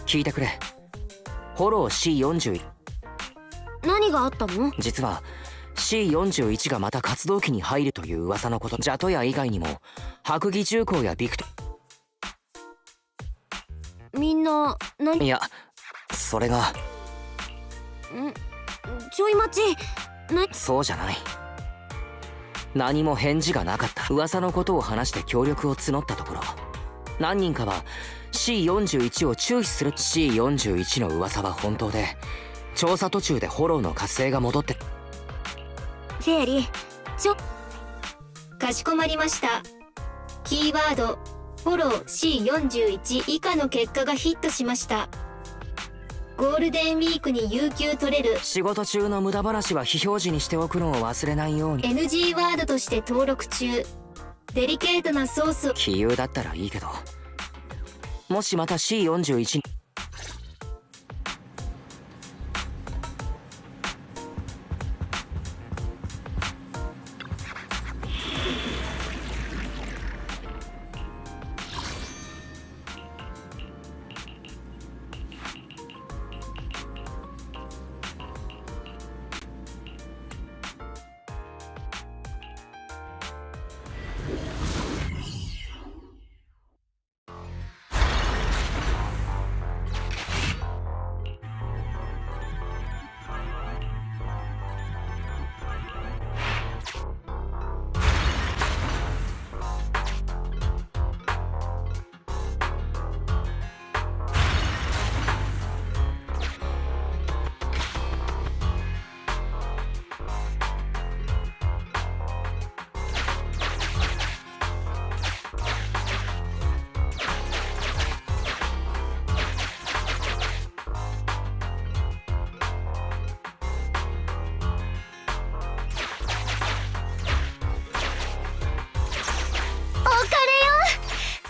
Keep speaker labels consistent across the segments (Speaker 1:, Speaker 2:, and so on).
Speaker 1: 聞いてくれ。フォロー C41。
Speaker 2: 何があったの？
Speaker 1: 実は C41 がまた活動期に入るという噂のこと。ジャトヤ以外にも白蟻重工やビクト。
Speaker 2: みんな何？
Speaker 1: いや、それが。
Speaker 2: ちょい待ち。
Speaker 1: そうじゃない。何も返事がなかった。噂のことを話して協力を募ったところ、何人かは C41 を注視する。 C41 の噂は本当で、調査途中でフォローの活性が戻って。
Speaker 2: フェアリー、
Speaker 3: かしこまりました。キーワードフォロー C41 以下の結果がヒットしました。ゴールデンウィークに有給取れる。
Speaker 1: 仕事中の無駄話は非表示にしておくのを忘れないように。
Speaker 3: NG ワードとして登録中。デリケートなソースを。
Speaker 1: 杞憂だったらいいけど、もしまた C41 に。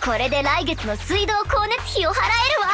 Speaker 2: これで来月の水道光熱費を払えるわ。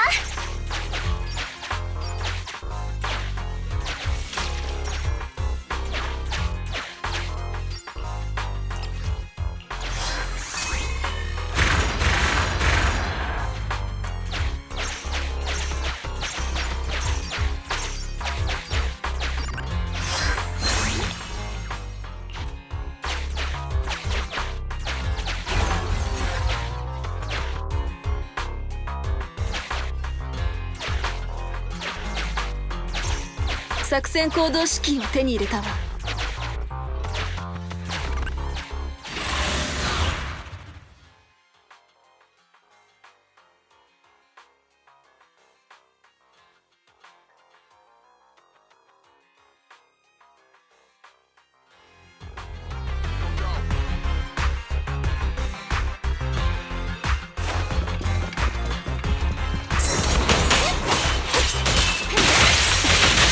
Speaker 4: 作戦行動資金を手に入れたわ。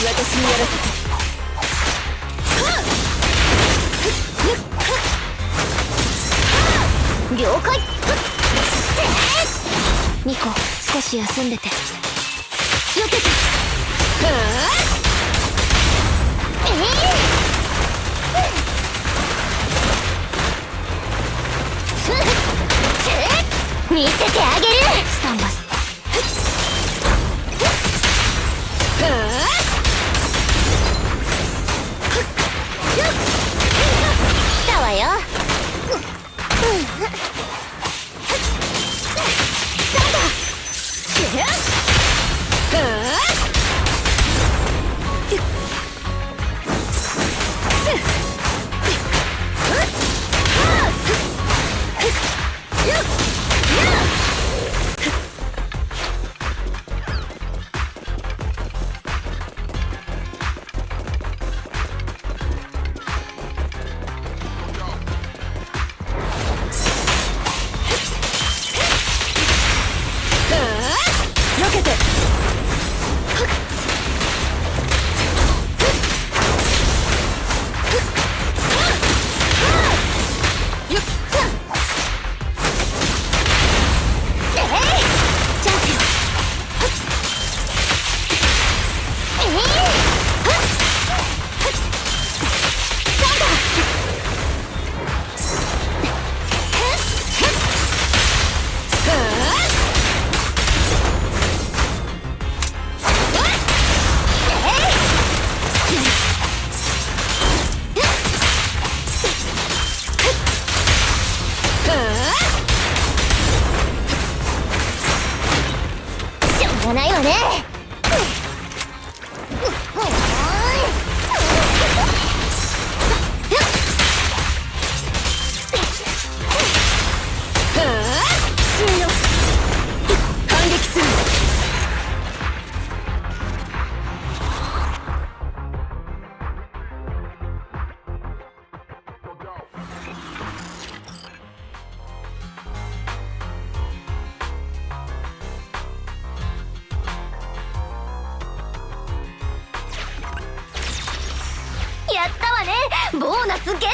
Speaker 4: 私にやらせて。
Speaker 2: 了解。ニコ、少し休んでて。よけて。見せてあげる。スタンバイ。来たわよ。ないわね。反撃する。やったわね、ボーナスゲット。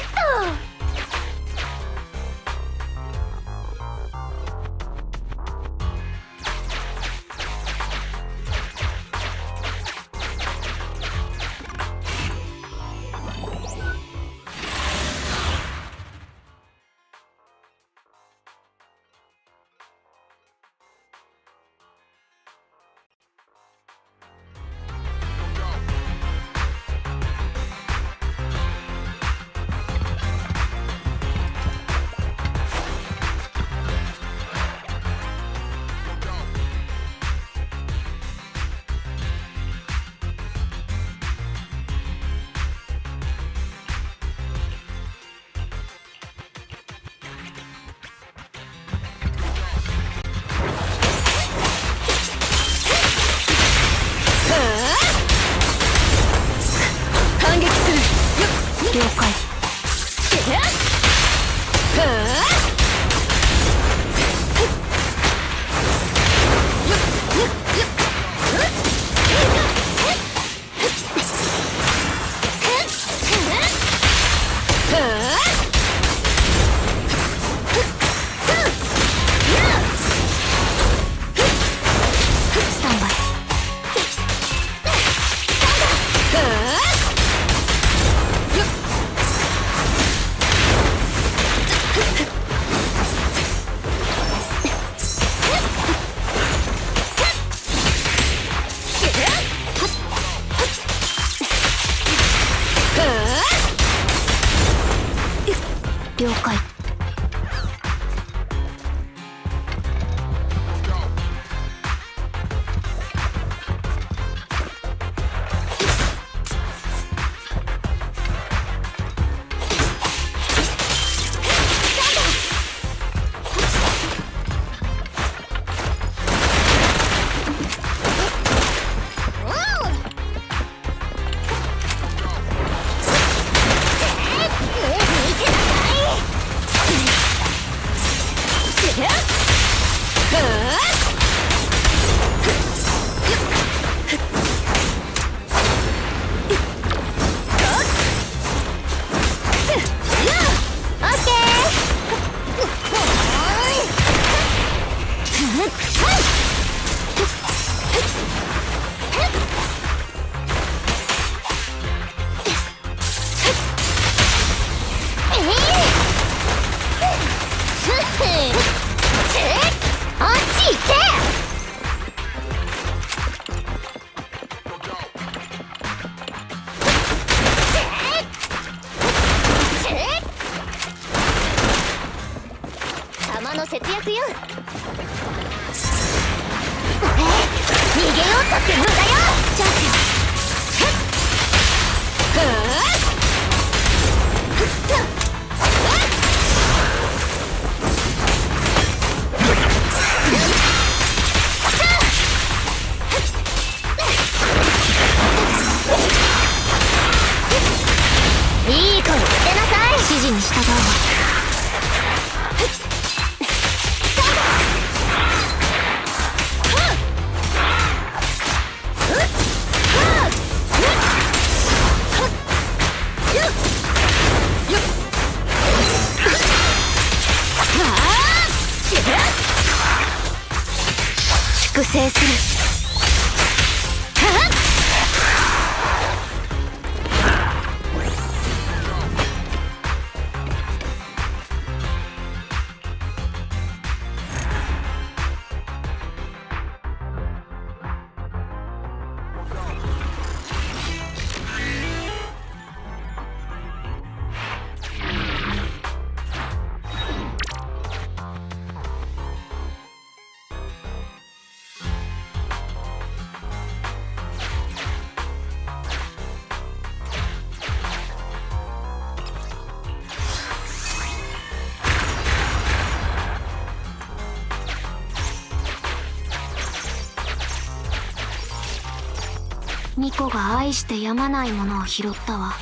Speaker 2: ニコが愛してやまないものを拾ったわ。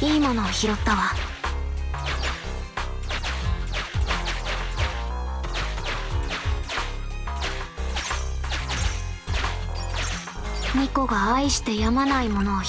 Speaker 2: いいものを拾ったわ。ニコが愛してやまないものを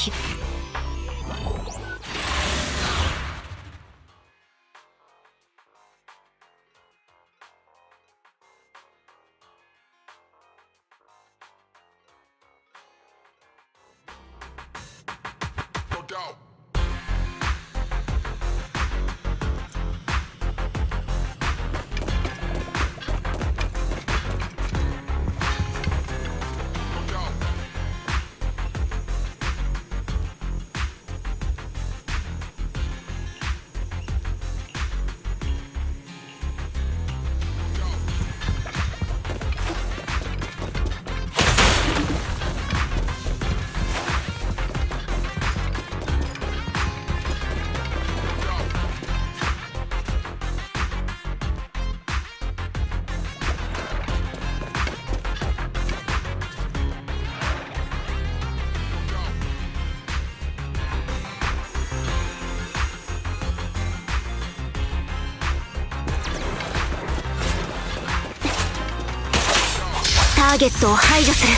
Speaker 2: ターゲットを排除する。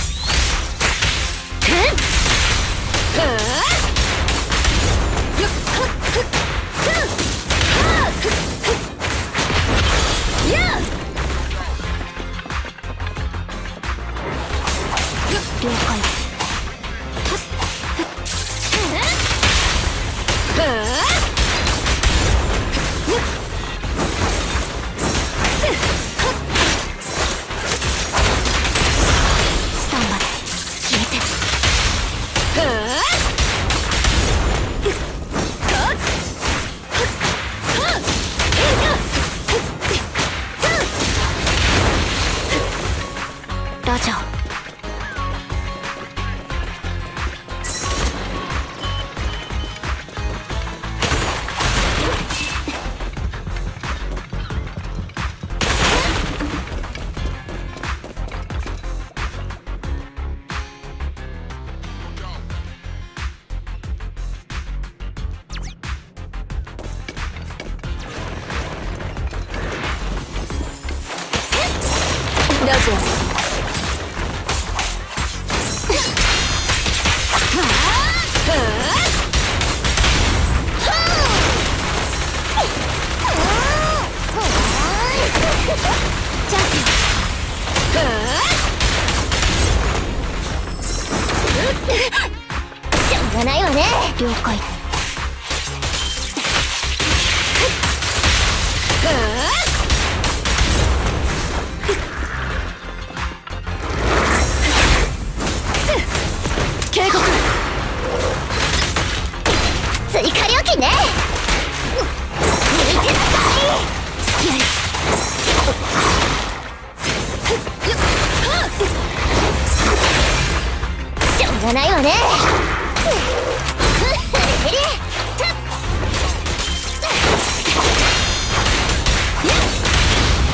Speaker 2: 了解。ラジャー。
Speaker 4: ラジャー。
Speaker 2: しょうがないわね。了解。追加料金ね。抜いてなさい。付き合い。しょうがないわね。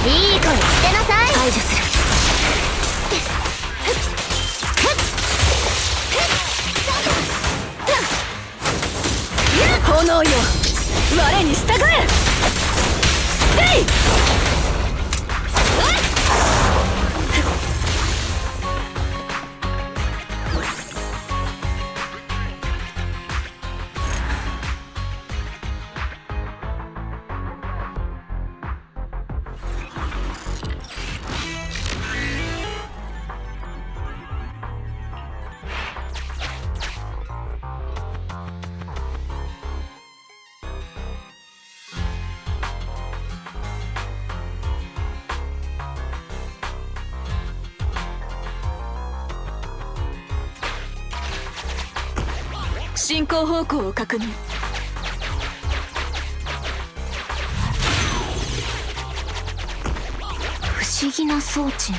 Speaker 2: いい声してなさい。排除する。
Speaker 4: 炎よ、我に従え。せい。進行方向を確認。
Speaker 2: 不思議な装置ね。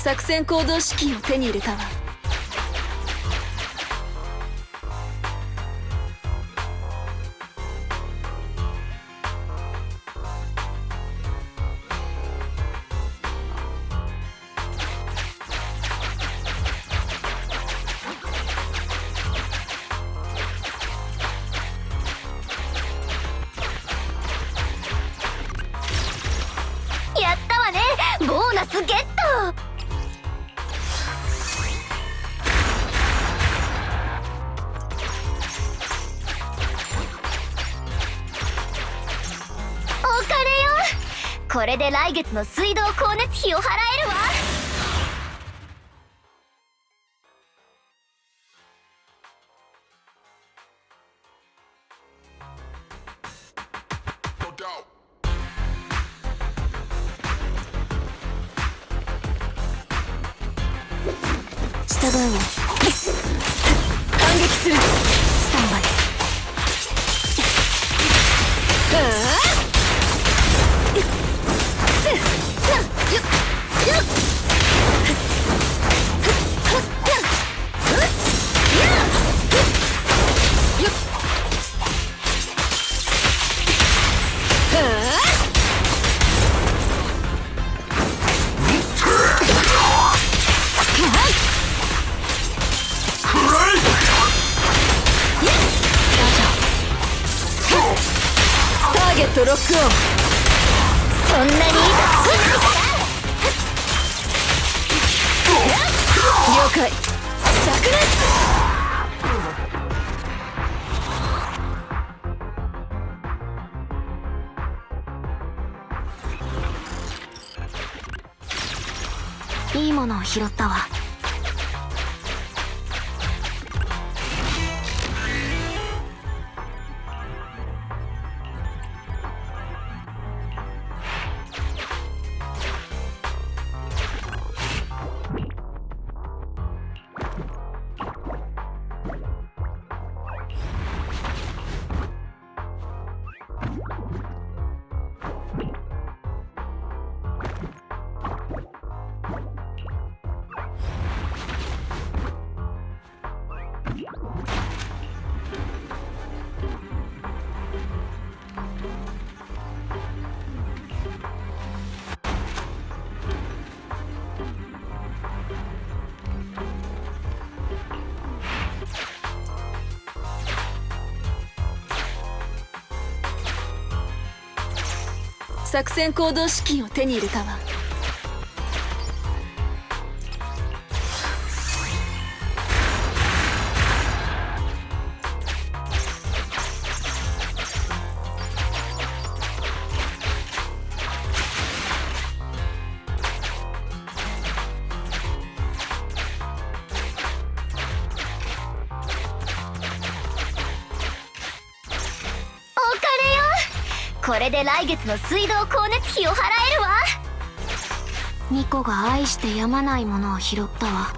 Speaker 4: 作戦行動指揮を手に入れたわ。
Speaker 2: やったわね。ボーナスゲット。これで来月の水道光熱費を払えるわ。従うわ。
Speaker 4: 反撃する。
Speaker 2: スタンバイ。
Speaker 4: ターゲットロックオン。
Speaker 2: そんなにいいとしないから。
Speaker 4: 了解。灼熱。
Speaker 2: を拾ったわ。
Speaker 4: 作戦行動資金を手に入れたわ。
Speaker 2: これで来月の水道光熱費を払えるわ。ミコが愛してやまないものを拾ったわ。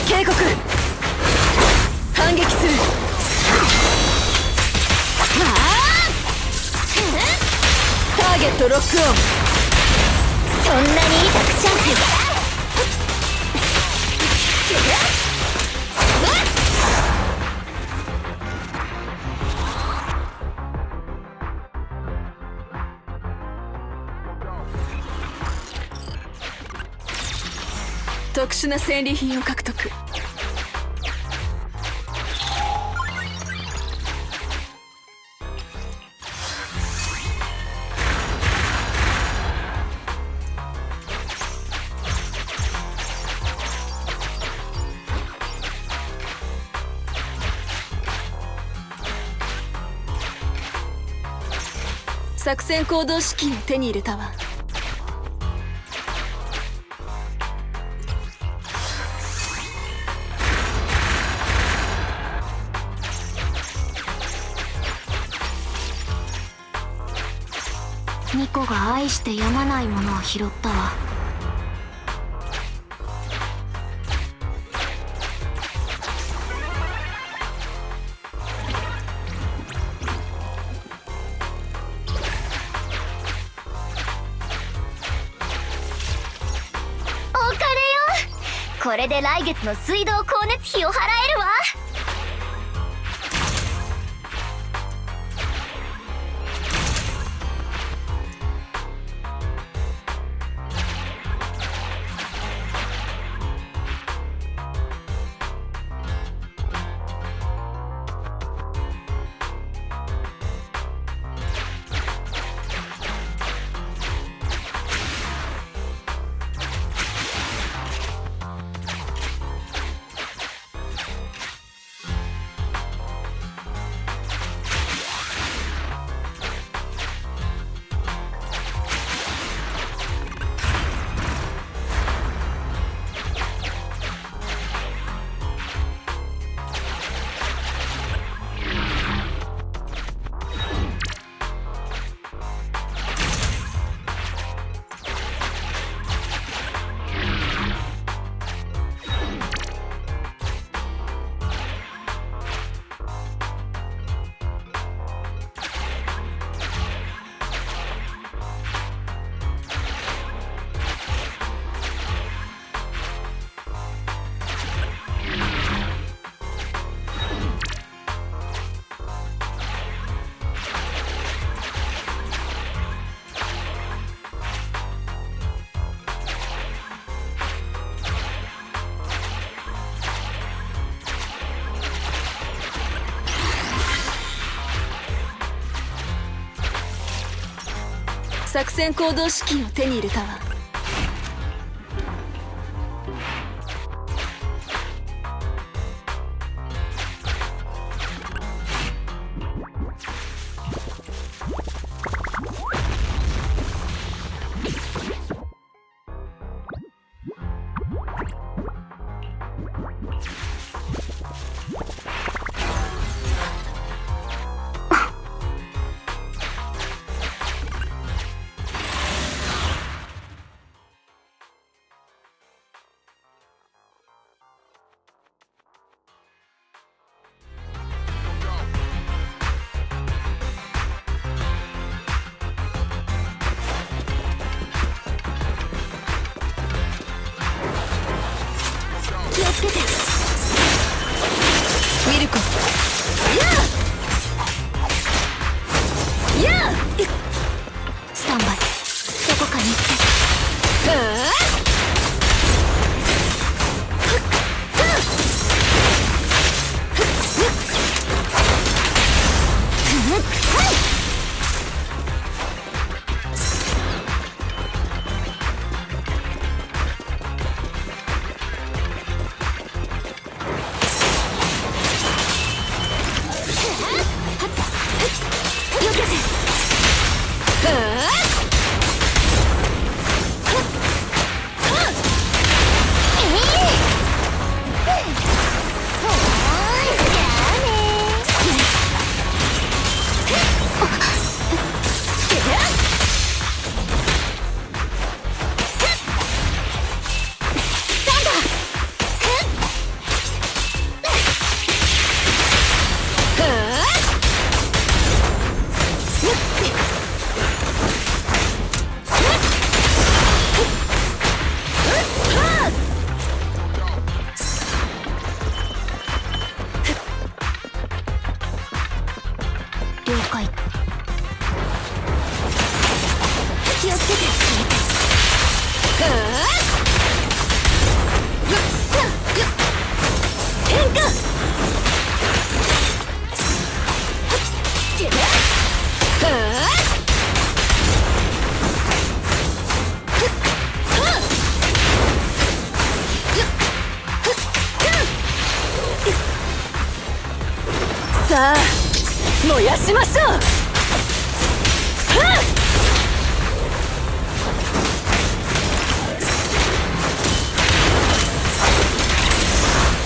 Speaker 4: 警告、反撃する。ターゲットロックオン。
Speaker 2: そんなに痛くチャンス。
Speaker 4: 特殊な戦利品を獲得。作戦行動資金を手に入れたわ。
Speaker 2: ミコが愛してやまないものを拾ったわ。
Speaker 3: お金よ。これで来月の水道光熱費を払えるわ。
Speaker 4: 作戦行動指揮を手に入れたわ。
Speaker 2: 気をつけて。
Speaker 4: ミルコ。やあ
Speaker 2: スタンバイ。どこかに行って。了解。気をつけて。
Speaker 4: 変化。さあ燃やしましょう。
Speaker 2: オ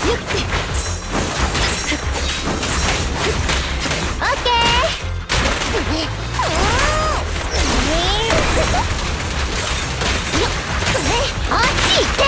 Speaker 2: ッケー。あっち行って。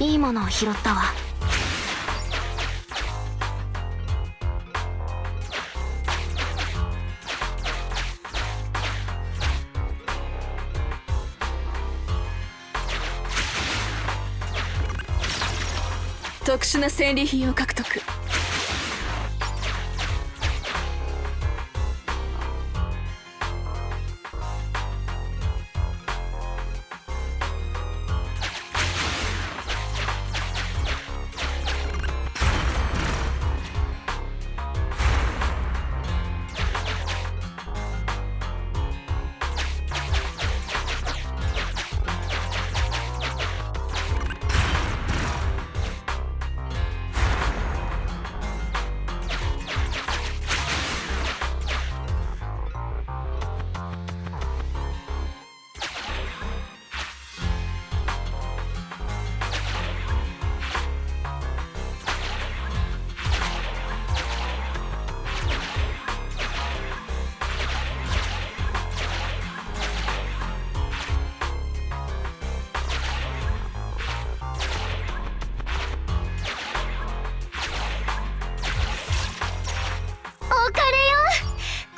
Speaker 2: いいものを拾ったわ。
Speaker 4: 特殊な戦利品を獲得。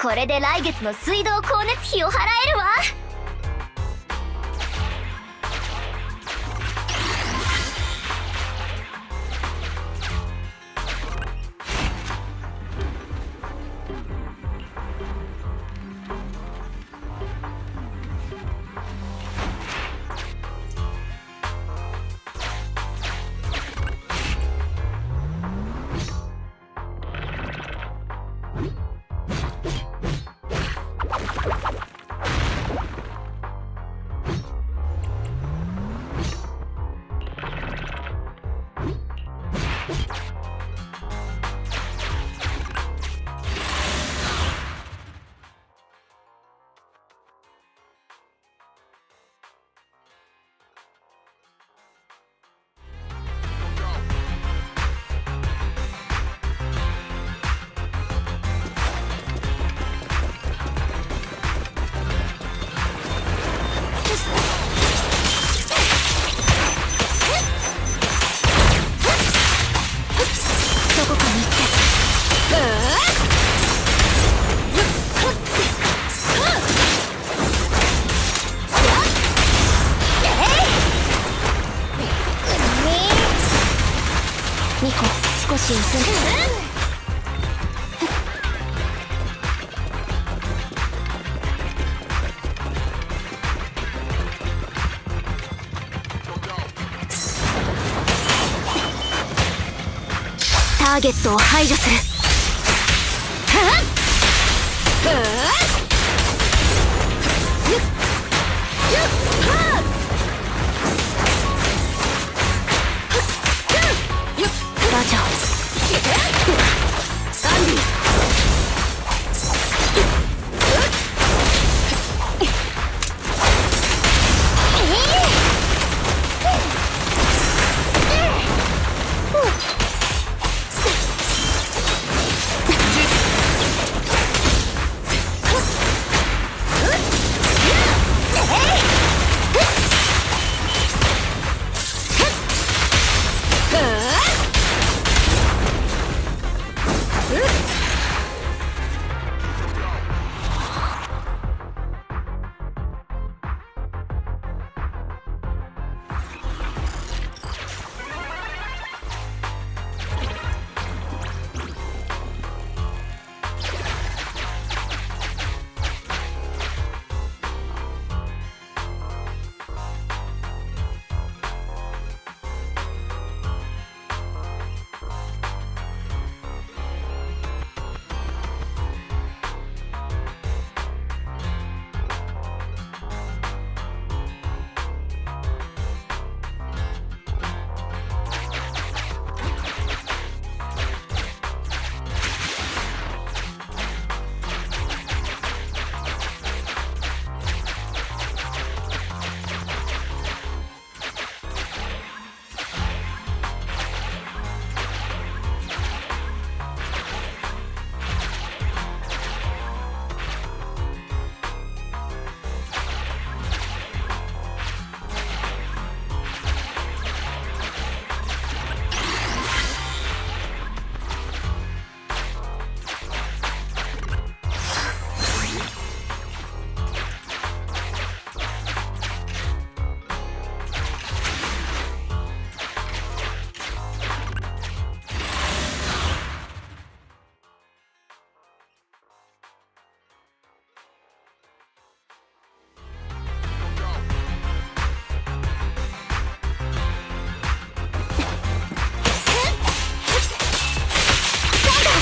Speaker 2: これで来月の水道光熱費を払えるわ。2個少し休んで。ターゲットを排除する。ラジャアンディ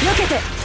Speaker 2: 避けて。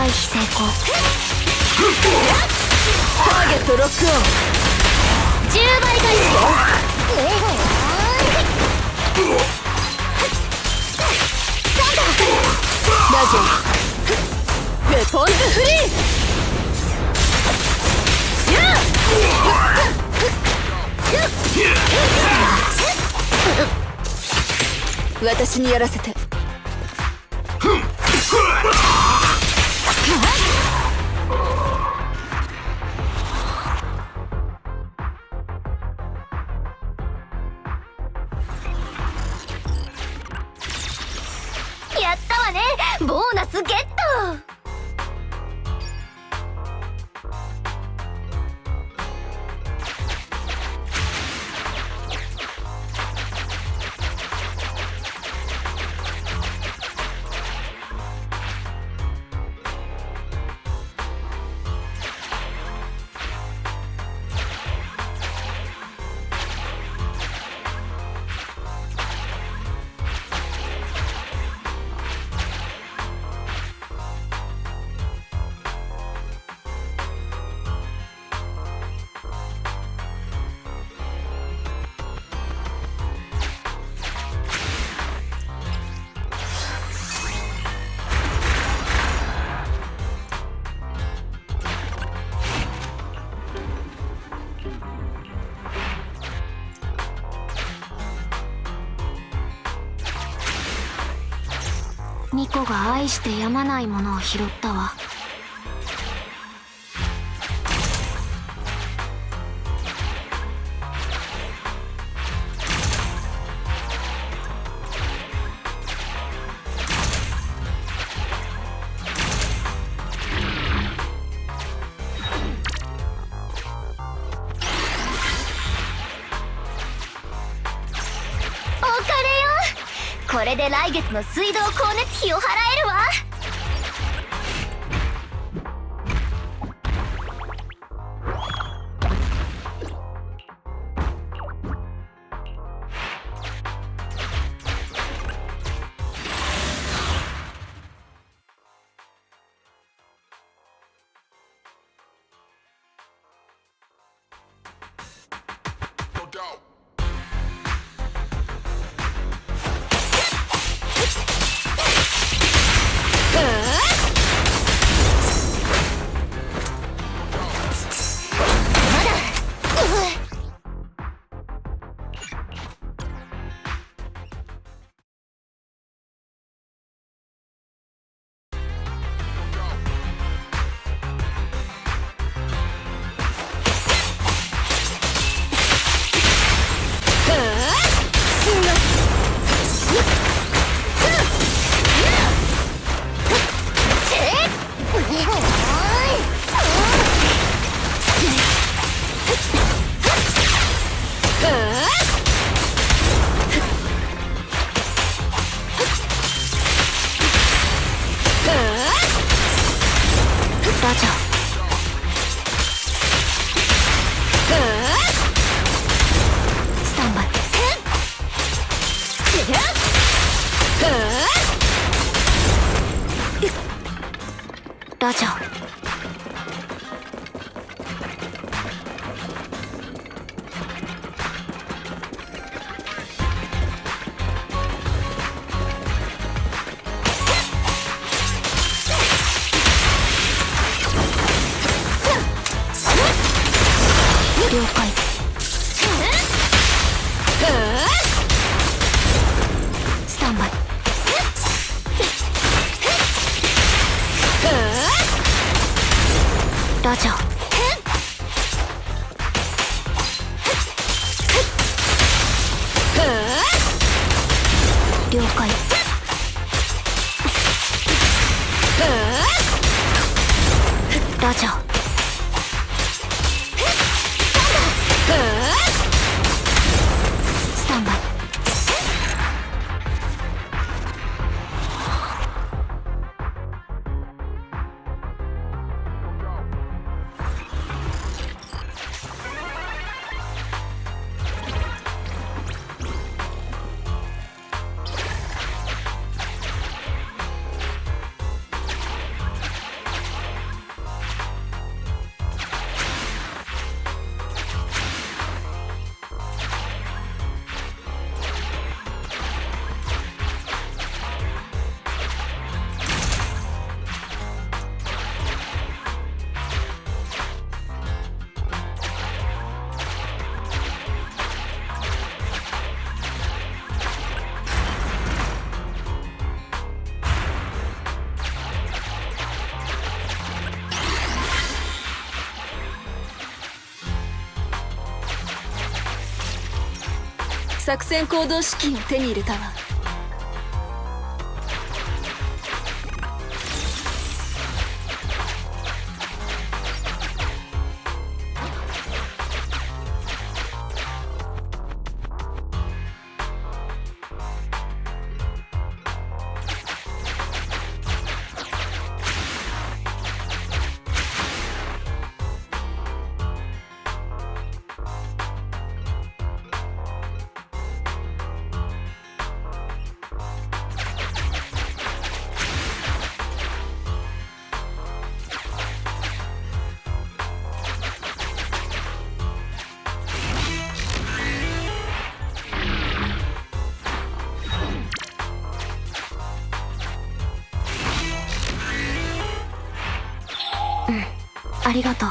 Speaker 2: 回避成功。
Speaker 4: ターゲットロックオン。
Speaker 2: 10倍回避よ。
Speaker 4: ラジオウェポンズフリー。私にやらせて。
Speaker 2: やったわね、ボーナスゲット。ニコが愛してやまないものを拾ったわ。これで来月の水道光熱費を払えるわ。ラジャー。了解。スタンバイ。ラジャー。了解。ラジャー。スタンバイ。
Speaker 4: 作戦行動資金を手に入れたわ。
Speaker 2: ありがとう。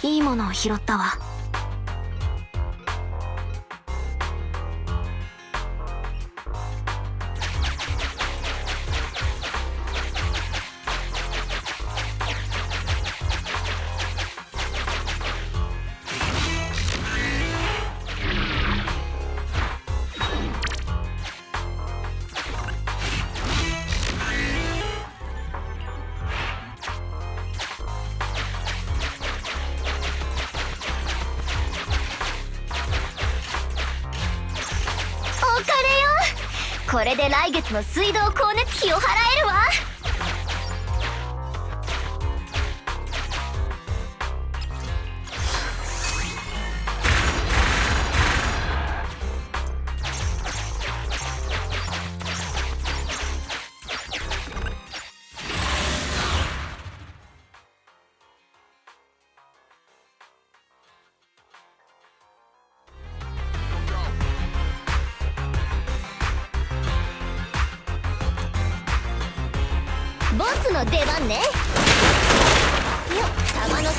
Speaker 2: いいものを拾ったわ。これで来月の水道光熱費を払えるわ。ボスの出番ね。よっ、玉の先。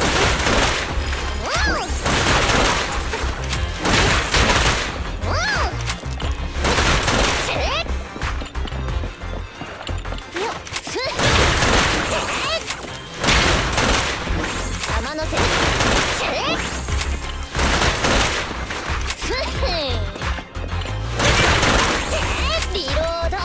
Speaker 2: 玉の先。リロード。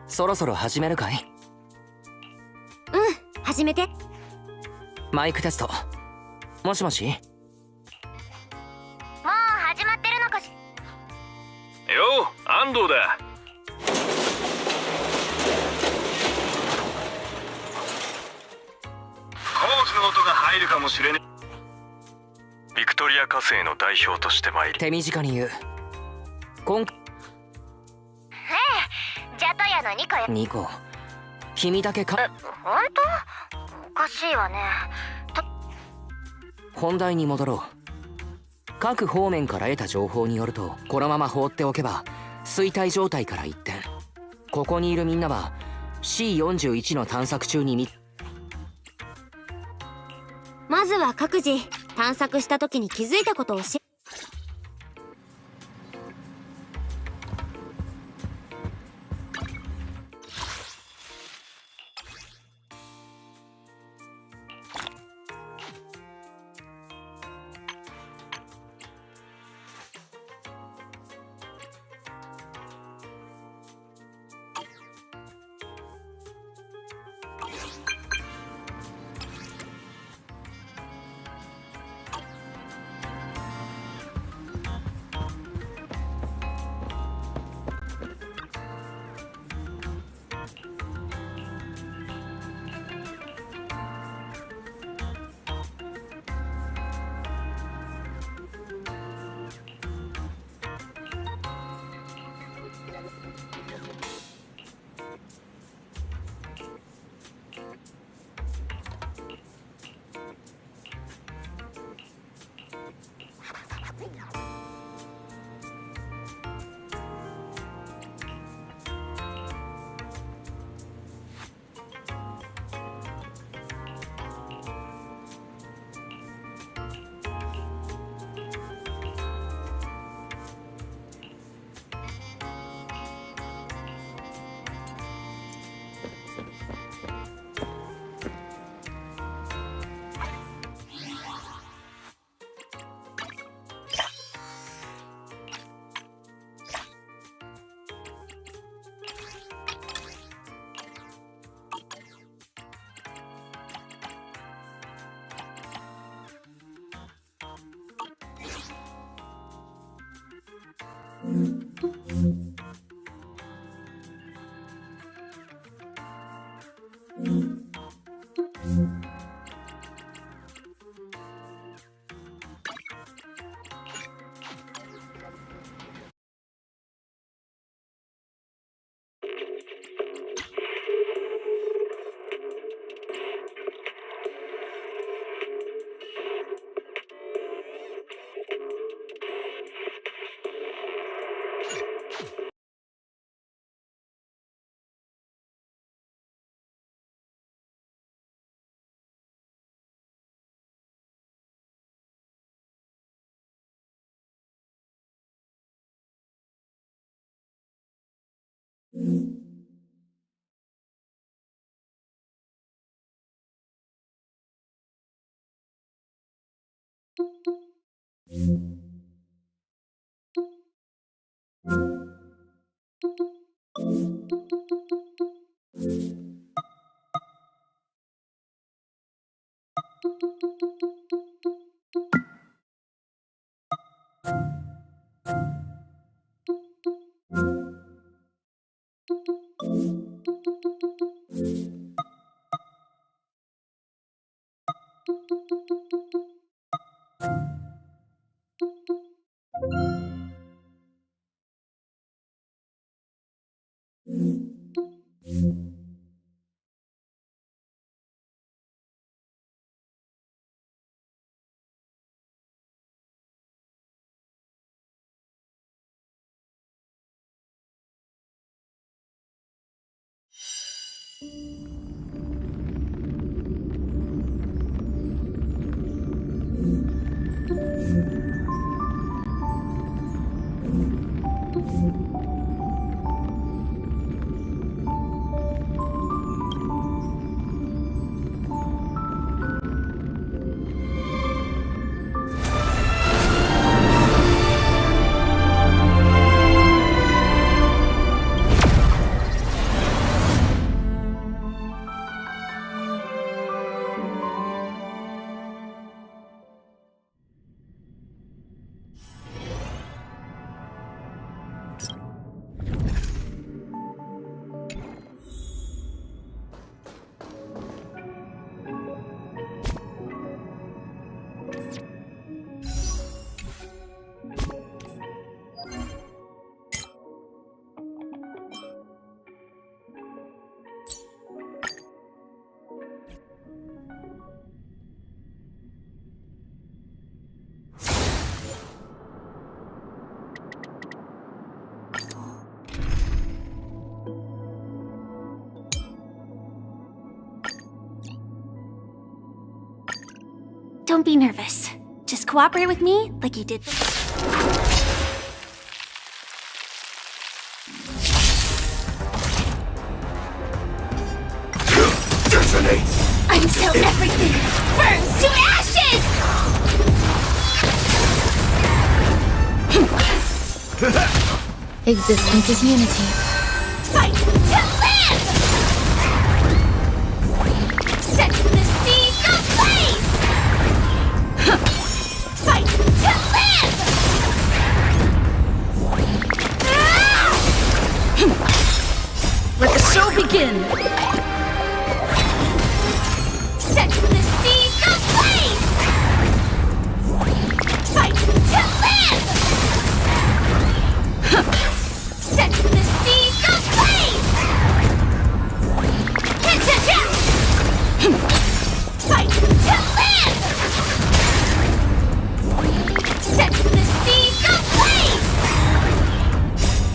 Speaker 1: そろそろ始めるかい？
Speaker 2: うん、始めて。
Speaker 1: マイクテスト。もしもし？
Speaker 2: もう始まってるのかし。
Speaker 5: よう、安藤だ。工事の音が入るかもしれねえ。ビクトリア火星の代表として参り。
Speaker 1: 手短に言う。今回
Speaker 2: ジャトヤのニコよ。
Speaker 1: ニコ、君だけか。
Speaker 2: 本当？おかしいわね。
Speaker 1: 本題に戻ろう。各方面から得た情報によると、このまま放っておけば衰退状態から一転、ここにいるみんなは C41 の探索中に
Speaker 2: まずは各自探索した時に気づいたことを Don't be nervous. Just cooperate with me like you did.
Speaker 5: Detonate!
Speaker 2: Until everything burns to ashes! Existence is unity. Fight to live! Set the seas ablaze! Fight to live!
Speaker 4: Let the show begin!
Speaker 2: Set the seas ablaze! Fight to live! Set the seas ablaze! Cha-cha-cha! Fight to live! Set the seas ablaze!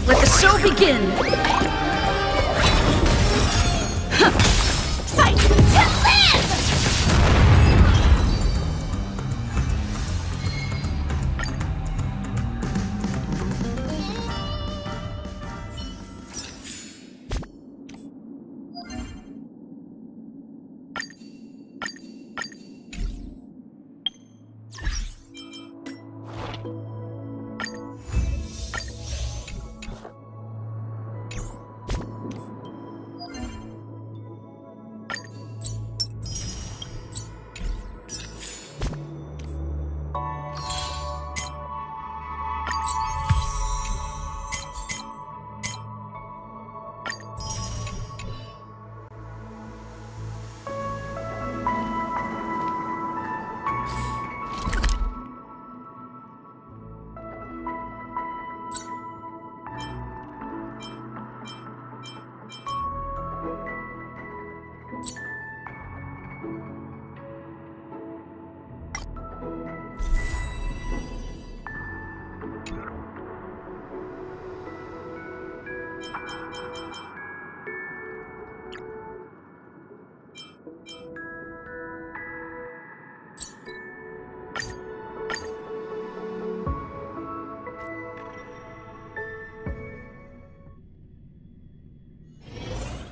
Speaker 4: Let the show begin!
Speaker 2: Fight to live!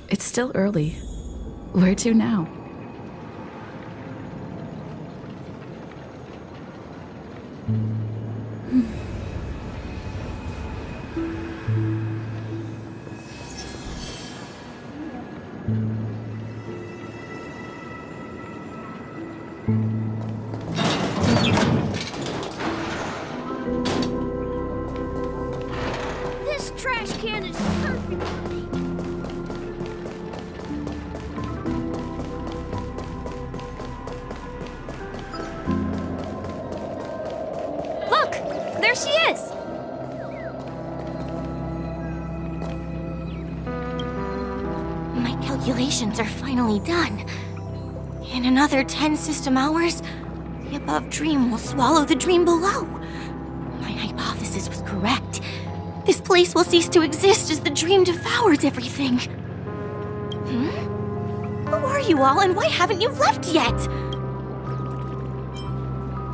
Speaker 6: It's still early. Where to now?
Speaker 2: This trash can is perfect for me.
Speaker 4: Look! There she is!
Speaker 2: My calculations are finally done. In another 10 system hours, the above dream will swallow the dream below. My hypothesis was correct. This place will cease to exist as the dream devours everything. Who are you all, and why haven't you left yet?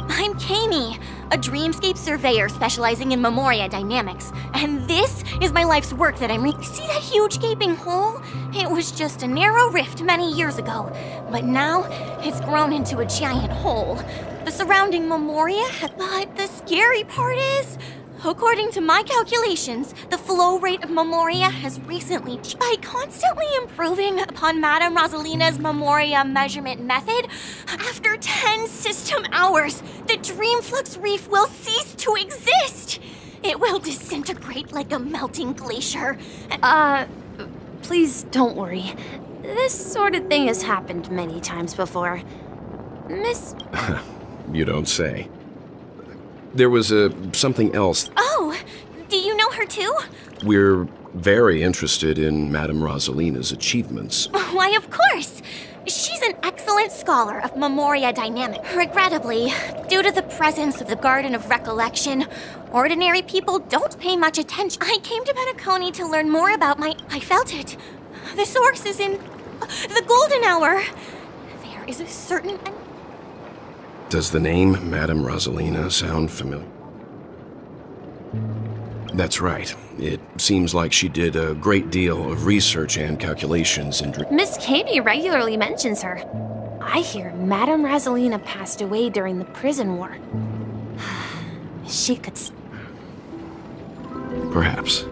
Speaker 2: I'm Kami, a dreamscape surveyor specializing in Memoria dynamics. And this is my life's work that See that huge gaping hole? It was just a narrow rift many years ago, but now it's grown into a giant hole. The surrounding Memoria, but the scary part is, according to my calculations, the flow rate of Memoria has recently by constantly improving upon Madame Rosalina's Memoria measurement method. After 10 system hours, the Dreamflux Reef will cease to exist. It will disintegrate like a melting glacier.
Speaker 7: Please don't worry. This sort of thing has happened many times before. Miss...
Speaker 8: You don't say. There was something else.
Speaker 2: Oh, do you know her too?
Speaker 8: We're very interested in Madame Rosalina's achievements.
Speaker 2: Why, of course. She's an excellent scholar of Memoria dynamic. Regrettably, due to the presence of the Garden of Recollection, ordinary people don't pay much attention. I came to Penacony to learn more about I felt it. The source is in the Golden Hour. There is a certain...
Speaker 8: Does the name Madame Rosalina sound familiar? That's right. It seems like she did a great deal of research and calculations in
Speaker 7: Miss Katie regularly mentions her. I hear Madame Rosalina passed away during the prison war. She could...
Speaker 8: Perhaps.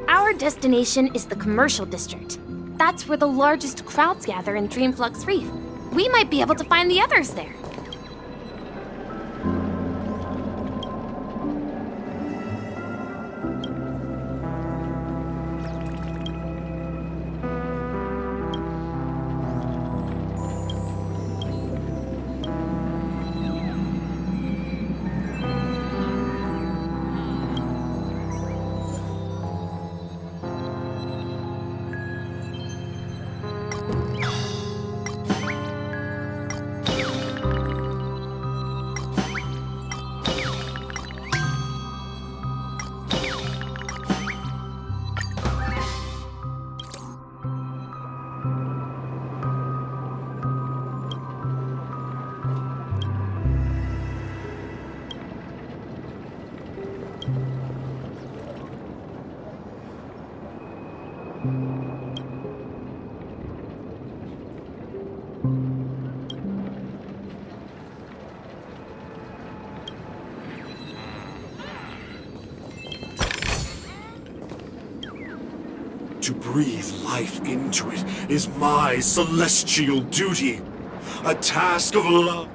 Speaker 7: Our destination is the commercial district. That's where the largest crowds gather in Dreamflux Reef. We might be able to find the others there.
Speaker 9: To breathe life into it is my celestial duty. A task of love.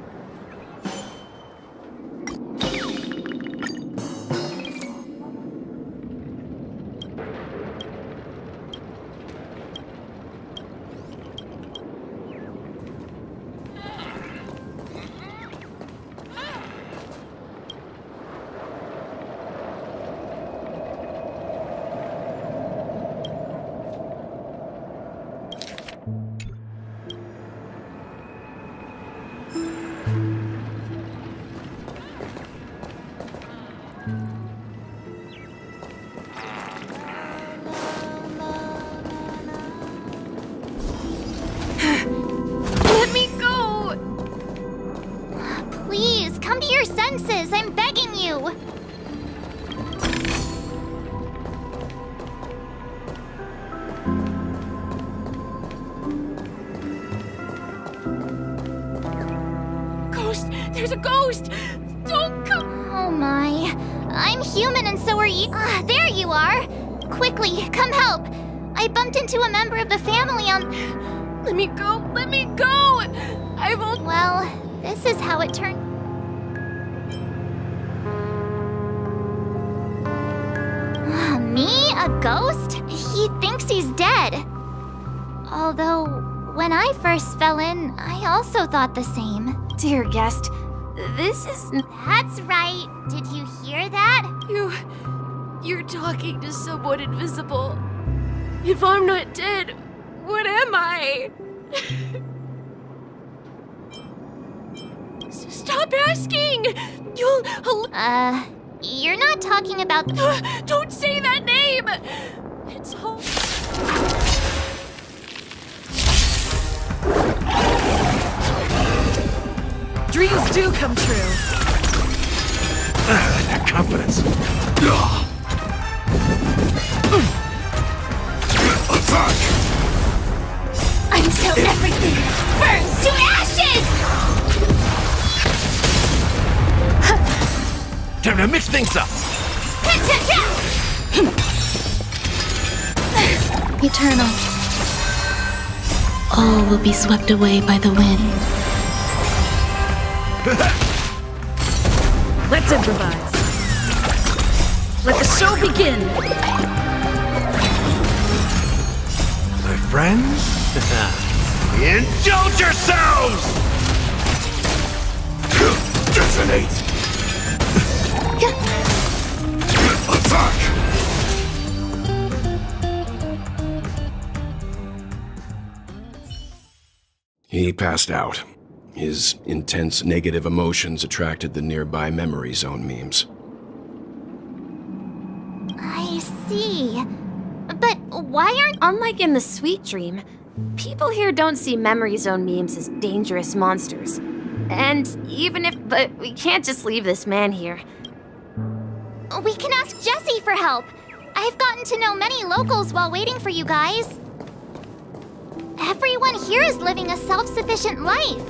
Speaker 2: Let me go! Please, come to your senses. I'm begging you.
Speaker 4: Ghost! There's a ghost! Don't come!
Speaker 2: Oh my. I'm human and so are you. Ah, there you are. Quickly, come help. I bumped into a member of the family on...
Speaker 4: Let me go! Let me go! I won't...
Speaker 2: Well, this is how it turned. Me? A ghost? He thinks he's dead. Although, when I first fell in, I also thought the same.
Speaker 7: Dear guest, this is...
Speaker 2: That's right. Did you hear that?
Speaker 4: You're talking to someone invisible. If I'm not dead, what am I? Stop asking! You'll...
Speaker 2: You're not talking about
Speaker 4: Don't say that name! It's all... Dreams do come true.
Speaker 9: That confidence. Attack!
Speaker 2: until everything burns to ashes!
Speaker 9: Time to mix things up!
Speaker 10: Eternal. All will be swept away by the wind.
Speaker 4: Let's improvise. Let the show begin.
Speaker 9: My friends, indulge yourselves! Detonate! Attack!
Speaker 8: He passed out. His intense negative emotions attracted the nearby memory zone memes.
Speaker 2: I see. But why aren't...
Speaker 7: Unlike in the Sweet Dream, people here don't see Memory Zone memes as dangerous monsters. And but we can't just leave this man here.
Speaker 2: We can ask Jessie for help. I've gotten to know many locals while waiting for you guys. Everyone here is living a self-sufficient life.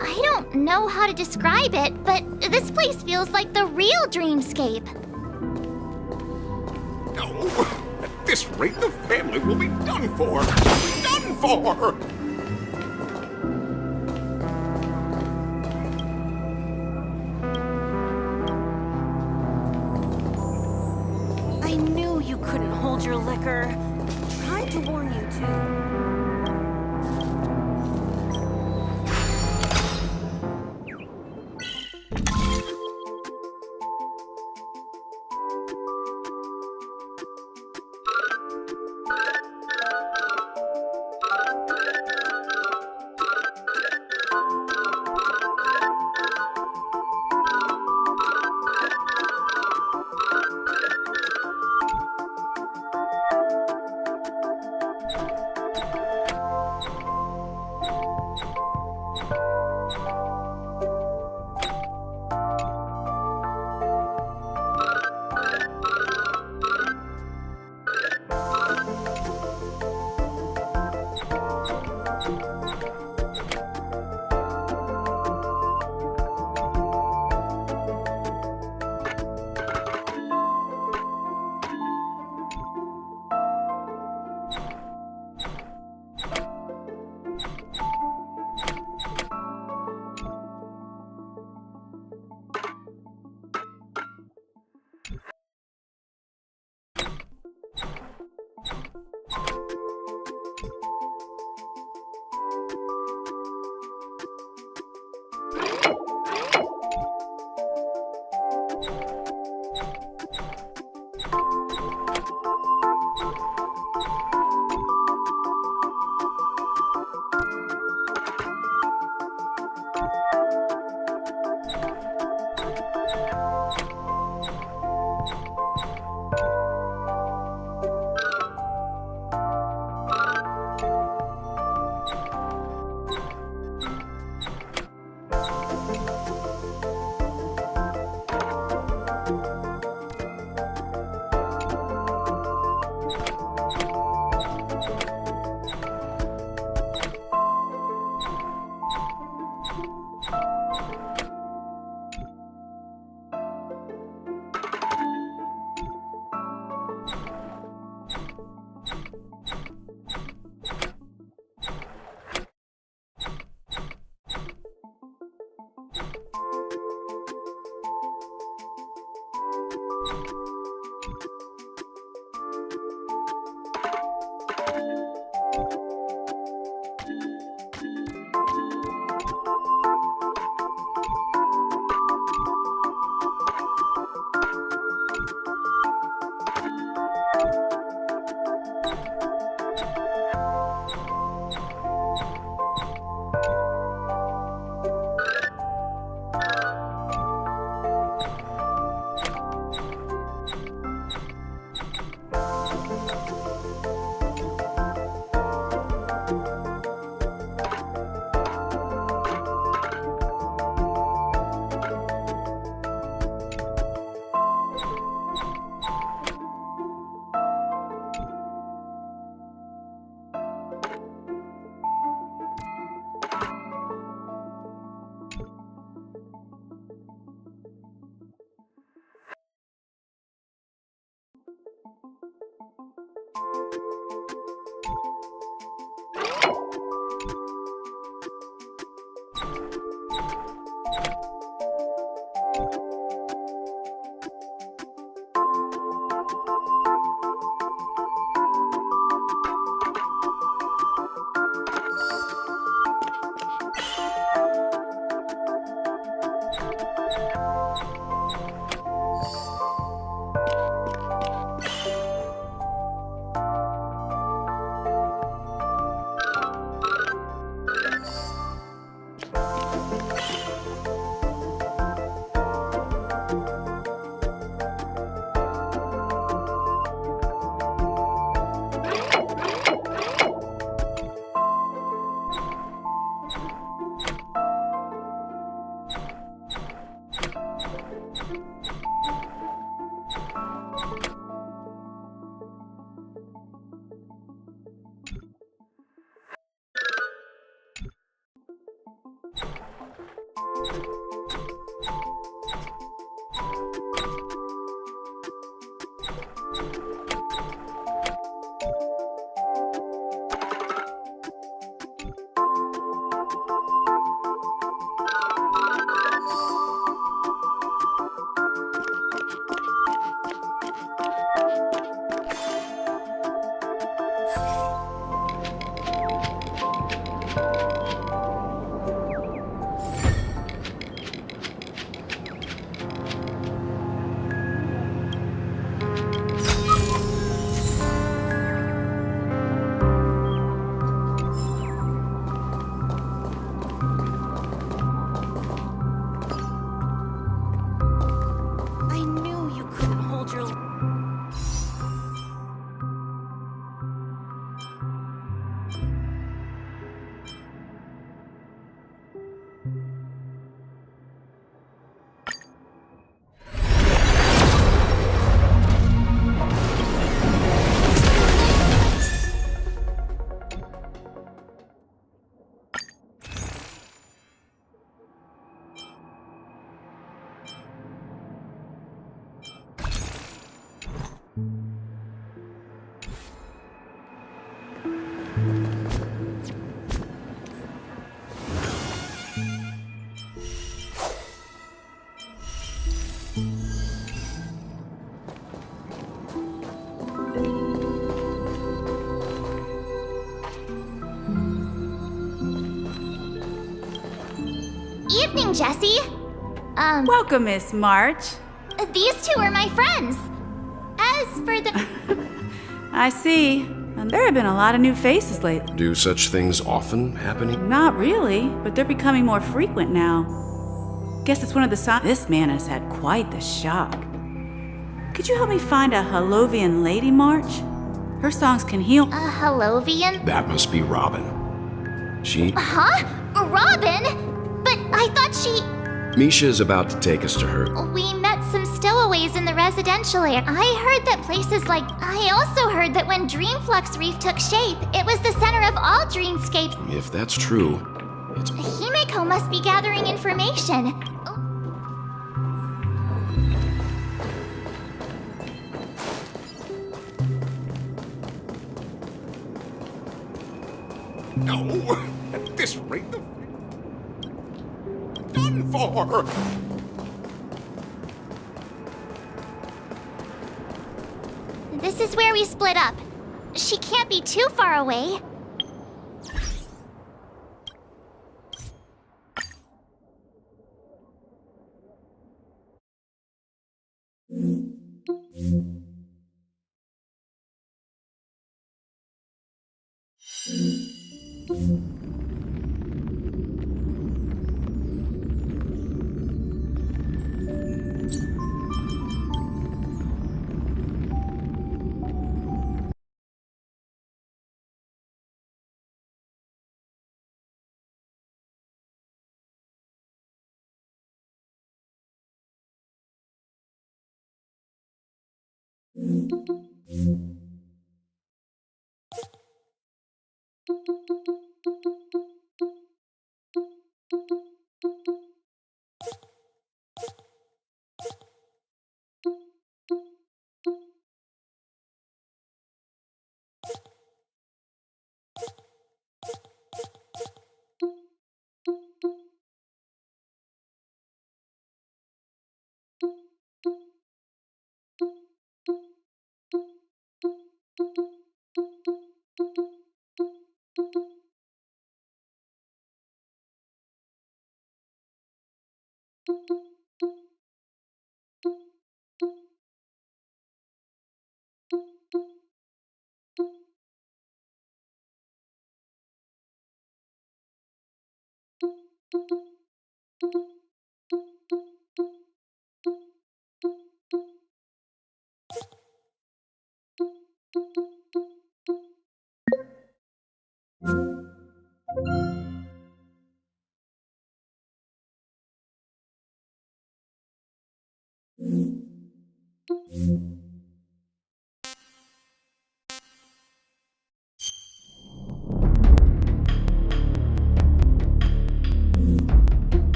Speaker 2: I don't know how to describe it, but this place feels like the real dreamscape.
Speaker 9: Oh, at this rate, the family will be done for. Done for!
Speaker 4: I knew you couldn't hold your liquor. Tried to warn you to.
Speaker 11: evening, Jessie.
Speaker 12: Welcome, Miss March.
Speaker 11: These two are my friends. As for the...
Speaker 12: I see. And there have been a lot of new faces lately.
Speaker 8: Do such things often happening?
Speaker 12: Not really, but they're becoming more frequent now. Guess it's one of the signs. This man has had quite the shock. Could you help me find a Halovian lady, March? Her songs can heal.
Speaker 11: A Halovian?
Speaker 8: That must be Robin. She?
Speaker 11: Huh? Robin? But I thought she...
Speaker 8: Misha is about to take us to her.
Speaker 11: We met some stowaways in the residential area. I heard that places like... I also heard that when Dreamflux Reef took shape, it was the center of all dreamscapes.
Speaker 8: If that's true, it's...
Speaker 11: Himeko must be gathering information.
Speaker 9: No! At this rate, the... done for!
Speaker 11: This is where we split up. She can't be too far away.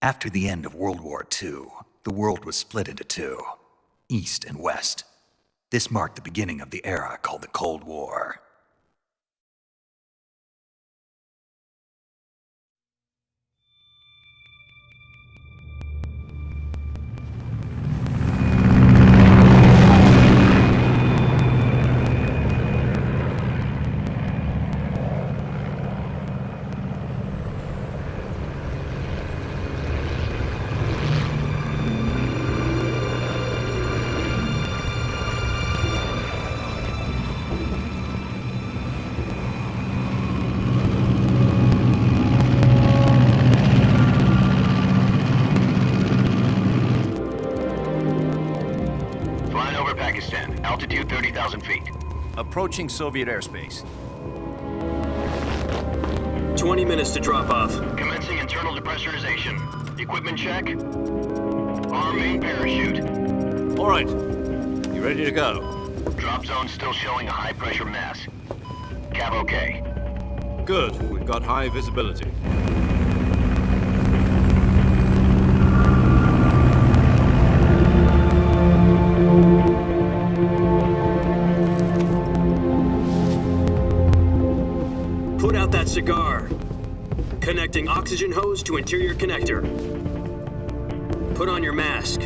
Speaker 13: After the end of World War II, the world was split into two, East and West. This marked the beginning of the era called the Cold War.
Speaker 14: 1,000 feet.
Speaker 15: Approaching Soviet airspace.
Speaker 5: 20 minutes to drop off.
Speaker 14: Commencing internal depressurization. Equipment check. Arm main parachute.
Speaker 15: All right. You ready to go?
Speaker 14: Drop zone still showing a high pressure mass. Cap okay.
Speaker 15: Good. We've got high visibility.
Speaker 5: Put out that cigar. Connecting oxygen hose to interior connector. Put on your mask.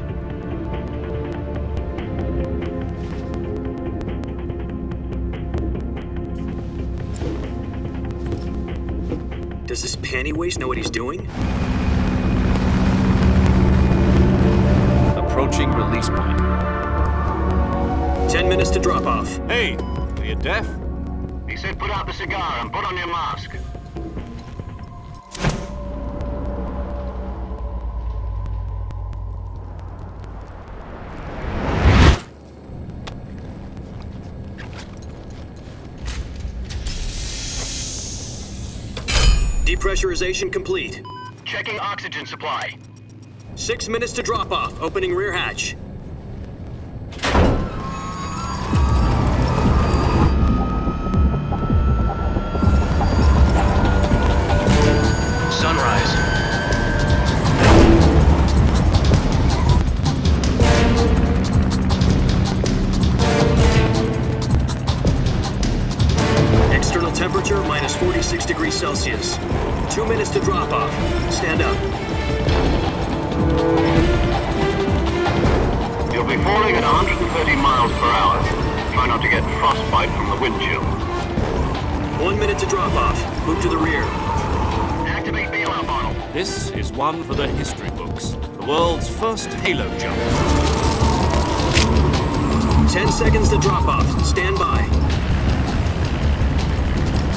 Speaker 5: Does this panty waste know what he's doing?
Speaker 15: Approaching release point.
Speaker 5: 10 minutes to drop off.
Speaker 15: Hey, are you deaf?
Speaker 14: He said put out the cigar and put on your mask.
Speaker 5: Depressurization complete.
Speaker 14: Checking oxygen supply.
Speaker 5: 6 minutes to drop off. Opening rear hatch.
Speaker 14: Sunrise.
Speaker 5: External temperature minus 46 degrees Celsius. 2 minutes to drop off. Stand up.
Speaker 14: You'll be falling at 130 miles per hour. Try not to get frostbite from the wind chill.
Speaker 5: 1 minute to drop off. Move to the rear.
Speaker 14: Activate bailout bottle.
Speaker 15: This is one for the history books. The world's first halo jump.
Speaker 5: 10 seconds to drop off. Stand by.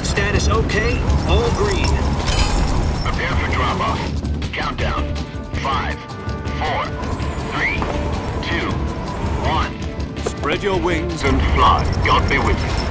Speaker 5: Status okay. All green.
Speaker 14: Prepare for drop off. Countdown. 5, 4, 3, 2, 1.
Speaker 15: Spread your wings
Speaker 14: and fly. God be with you.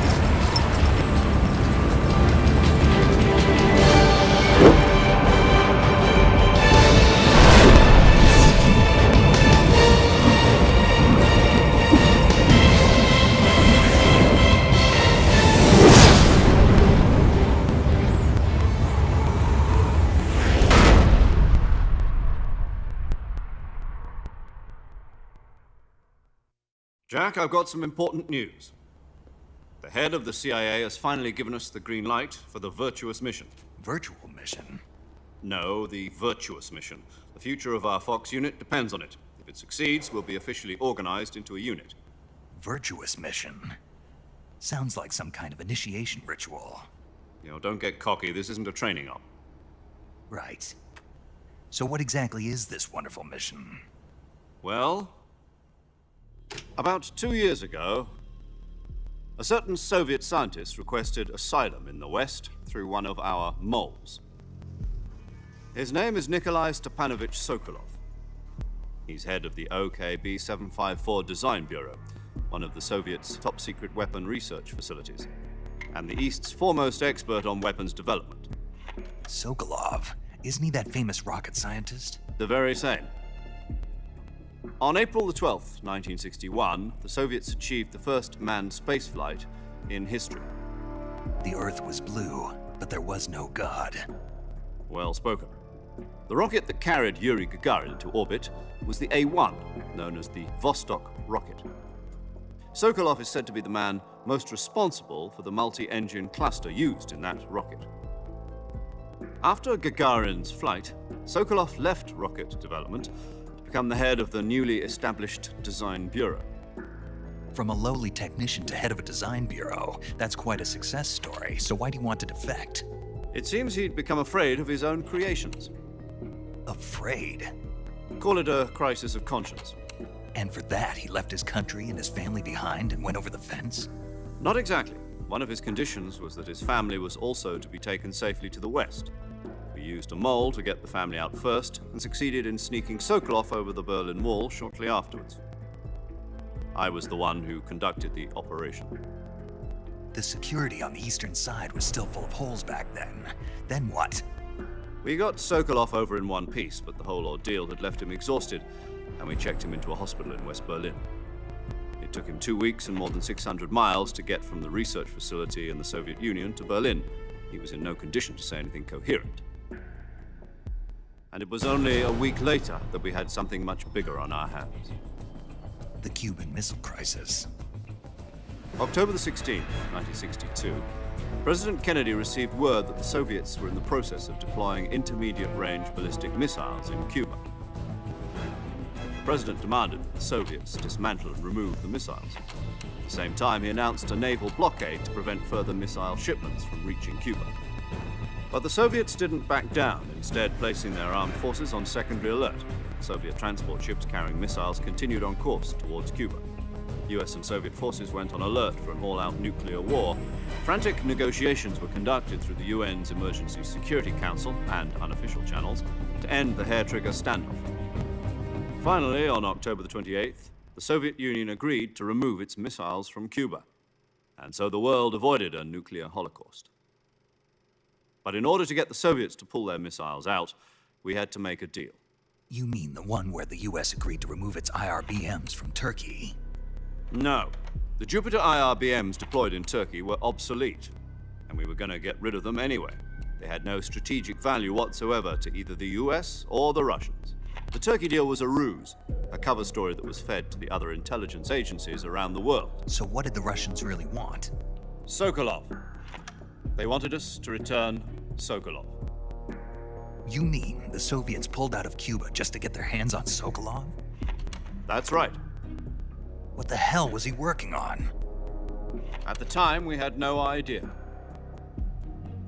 Speaker 15: Jack, I've got some important news. The head of the CIA has finally given us the green light for the virtuous mission.
Speaker 13: Virtual mission?
Speaker 15: No, the virtuous mission. The future of our Fox unit depends on it. If it succeeds, we'll be officially organized into a unit.
Speaker 13: Virtuous mission? Sounds like some kind of initiation ritual.
Speaker 15: You know, don't get cocky. This isn't a training op.
Speaker 13: Right. So what exactly is this wonderful mission?
Speaker 15: Well, about 2 years ago, a certain Soviet scientist requested asylum in the West through one of our moles. His name is Nikolai Stepanovich Sokolov. He's head of the OKB 754 Design Bureau, one of the Soviets' top-secret weapon research facilities, and the East's foremost expert on weapons development.
Speaker 13: Sokolov? Isn't he that famous rocket scientist?
Speaker 15: The very same. On April the 12th, 1961, the Soviets achieved the first manned spaceflight in history.
Speaker 13: The Earth was blue, but there was no God.
Speaker 15: Well spoken. The rocket that carried Yuri Gagarin to orbit was the A-1, known as the Vostok rocket. Sokolov is said to be the man most responsible for the multi-engine cluster used in that rocket. After Gagarin's flight, Sokolov left rocket development to become the head of the newly established Design Bureau.
Speaker 13: From a lowly technician to head of a design bureau, that's quite a success story, so why do you want to defect?
Speaker 15: It seems he'd become afraid of his own creations.
Speaker 13: Afraid?
Speaker 15: Call it a crisis of conscience.
Speaker 13: And for that, he left his country and his family behind and went over the fence?
Speaker 15: Not exactly. One of his conditions was that his family was also to be taken safely to the West. We used a mole to get the family out first and succeeded in sneaking Sokolov over the Berlin Wall shortly afterwards. I was the one who conducted the operation.
Speaker 13: The security on the eastern side was still full of holes back then. Then what?
Speaker 15: We got Sokolov over in one piece, but the whole ordeal had left him exhausted, and we checked him into a hospital in West Berlin. It took him 2 weeks and more than 600 miles to get from the research facility in the Soviet Union to Berlin. He was in no condition to say anything coherent. And it was only a week later that we had something much bigger on our hands.
Speaker 13: The Cuban Missile Crisis.
Speaker 15: October the 16th, 1962, President Kennedy received word that the Soviets were in the process of deploying intermediate-range ballistic missiles in Cuba. The President demanded that the Soviets dismantle and remove the missiles. At the same time, he announced a naval blockade to prevent further missile shipments from reaching Cuba. But the Soviets didn't back down, instead placing their armed forces on secondary alert. Soviet transport ships carrying missiles continued on course towards Cuba. US and Soviet forces went on alert for an all-out nuclear war. Frantic negotiations were conducted through the UN's Emergency Security Council and unofficial channels to end the hair-trigger standoff. Finally, on October the 28th, the Soviet Union agreed to remove its missiles from Cuba. And so the world avoided a nuclear holocaust. But in order to get the Soviets to pull their missiles out, we had to make a deal.
Speaker 13: You mean the one where the US agreed to remove its IRBMs from Turkey?
Speaker 15: No. The Jupiter IRBMs deployed in Turkey were obsolete, and we were going to get rid of them anyway. They had no strategic value whatsoever to either the US or the Russians. The Turkey deal was a ruse, a cover story that was fed to the other intelligence agencies around the world.
Speaker 13: So what did the Russians really want?
Speaker 15: Sokolov. They wanted us to return Sokolov.
Speaker 13: You mean the Soviets pulled out of Cuba just to get their hands on Sokolov?
Speaker 15: That's right.
Speaker 13: What the hell was he working on?
Speaker 15: At the time, we had no idea.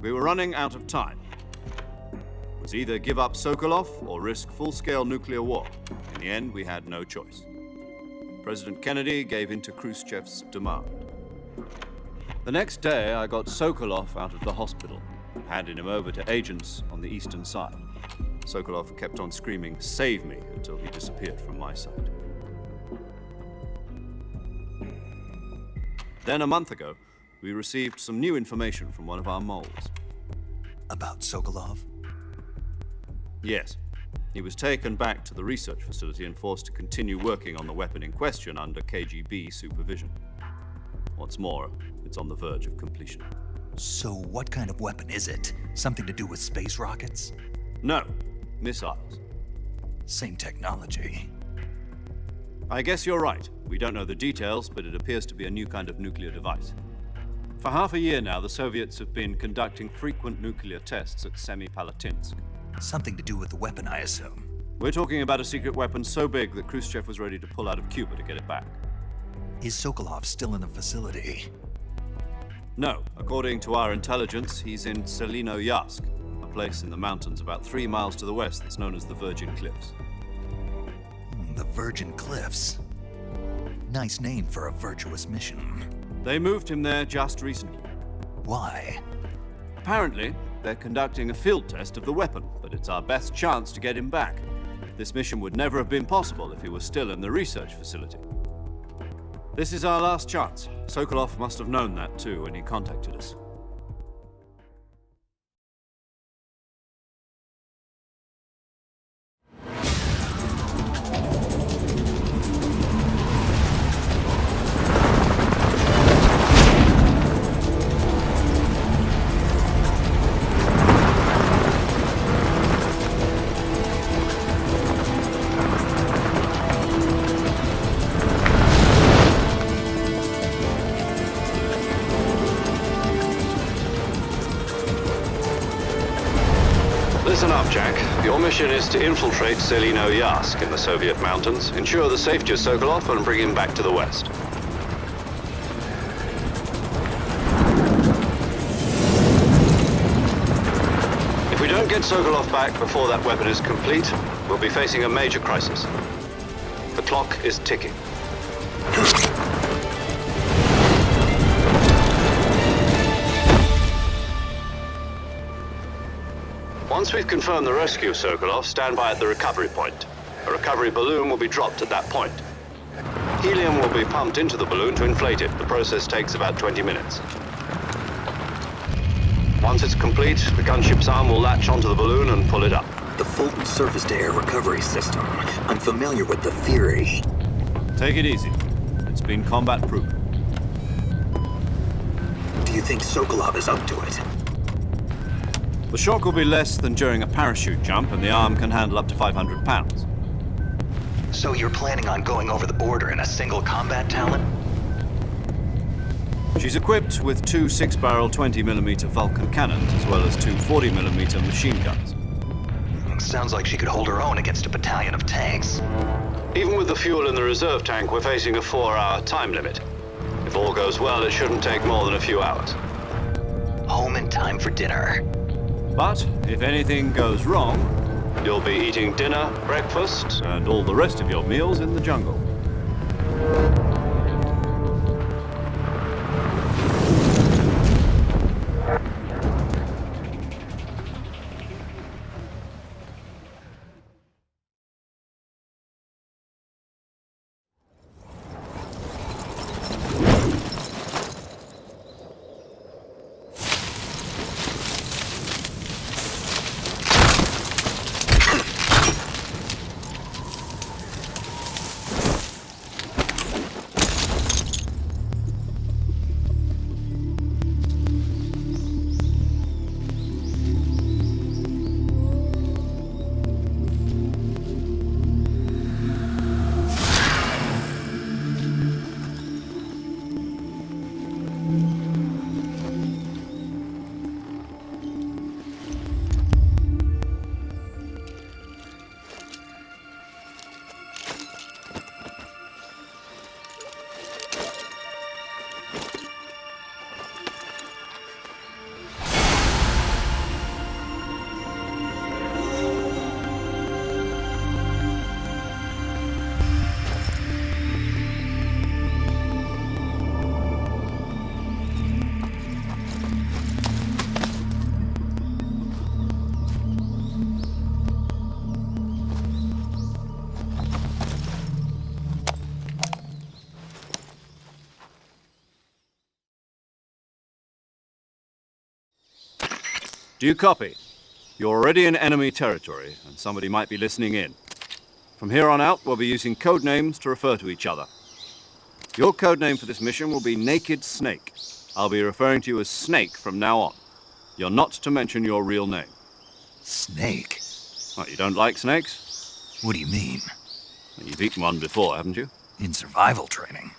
Speaker 15: We were running out of time. It was either give up Sokolov or risk full-scale nuclear war. In the end, we had no choice. President Kennedy gave in to Khrushchev's demand. The next day, I got Sokolov out of the hospital, handing him over to agents on the eastern side. Sokolov kept on screaming, "Save me," until he disappeared from my sight. Then a month ago, we received some new information from one of our moles.
Speaker 13: About Sokolov?
Speaker 15: Yes. He was taken back to the research facility and forced to continue working on the weapon in question under KGB supervision. What's more, it's on the verge of completion.
Speaker 13: So what kind of weapon is it? Something to do with space rockets?
Speaker 15: No, missiles.
Speaker 13: Same technology.
Speaker 15: I guess you're right. We don't know the details, but it appears to be a new kind of nuclear device. For half a year now, the Soviets have been conducting frequent nuclear tests at Semipalatinsk.
Speaker 13: Something to do with the weapon, I assume.
Speaker 15: We're talking about a secret weapon so big that Khrushchev was ready to pull out of Cuba to get it back.
Speaker 13: Is Sokolov still in the facility?
Speaker 15: No. According to our intelligence, he's in Selinoyarsk, a place in the mountains about 3 miles to the west that's known as the Virgin Cliffs.
Speaker 13: The Virgin Cliffs. Nice name for a virtuous mission.
Speaker 15: They moved him there just recently.
Speaker 13: Why?
Speaker 15: Apparently, they're conducting a field test of the weapon, but it's our best chance to get him back. This mission would never have been possible if he was still in the research facility. This is our last chance. Sokolov must have known that too when he contacted us.
Speaker 14: Listen up, Jack. Your mission is to infiltrate Selinoyarsk in the Soviet mountains, ensure the safety of Sokolov, and bring him back to the west. If we don't get Sokolov back before that weapon is complete, we'll be facing a major crisis. The clock is ticking. Once we've confirmed the rescue of Sokolov, stand by at the recovery point. A recovery balloon will be dropped at that point. Helium will be pumped into the balloon to inflate it. The process takes about 20 minutes. Once it's complete, the gunship's arm will latch onto the balloon and pull it up.
Speaker 16: The Fulton surface-to-air recovery system. I'm familiar with the theory.
Speaker 15: Take it easy. It's been combat-proven.
Speaker 16: Do you think Sokolov is up to it?
Speaker 15: The shock will be less than during a parachute jump, and the arm can handle up to 500 pounds.
Speaker 13: So you're planning on going over the border in a single combat talon?
Speaker 15: She's equipped with two 6-barrel 20mm Vulcan cannons, as well as two 40mm machine guns.
Speaker 13: Sounds like she could hold her own against a battalion of tanks.
Speaker 14: Even with the fuel in the reserve tank, we're facing a 4-hour time limit. If all goes well, it shouldn't take more than a few hours.
Speaker 13: Home in time for dinner.
Speaker 15: But if anything goes wrong,
Speaker 14: you'll be eating dinner, breakfast,
Speaker 15: and all the rest of your meals in the jungle. Do you copy? You're already in enemy territory, and somebody might be listening in. From here on out, we'll be using code names to refer to each other. Your code name for this mission will be Naked Snake. I'll be referring to you as Snake from now on. You're not to mention your real name.
Speaker 13: Snake?
Speaker 15: What, you don't like snakes?
Speaker 13: What do you mean?
Speaker 15: Well, you've eaten one before, haven't you?
Speaker 13: In survival training.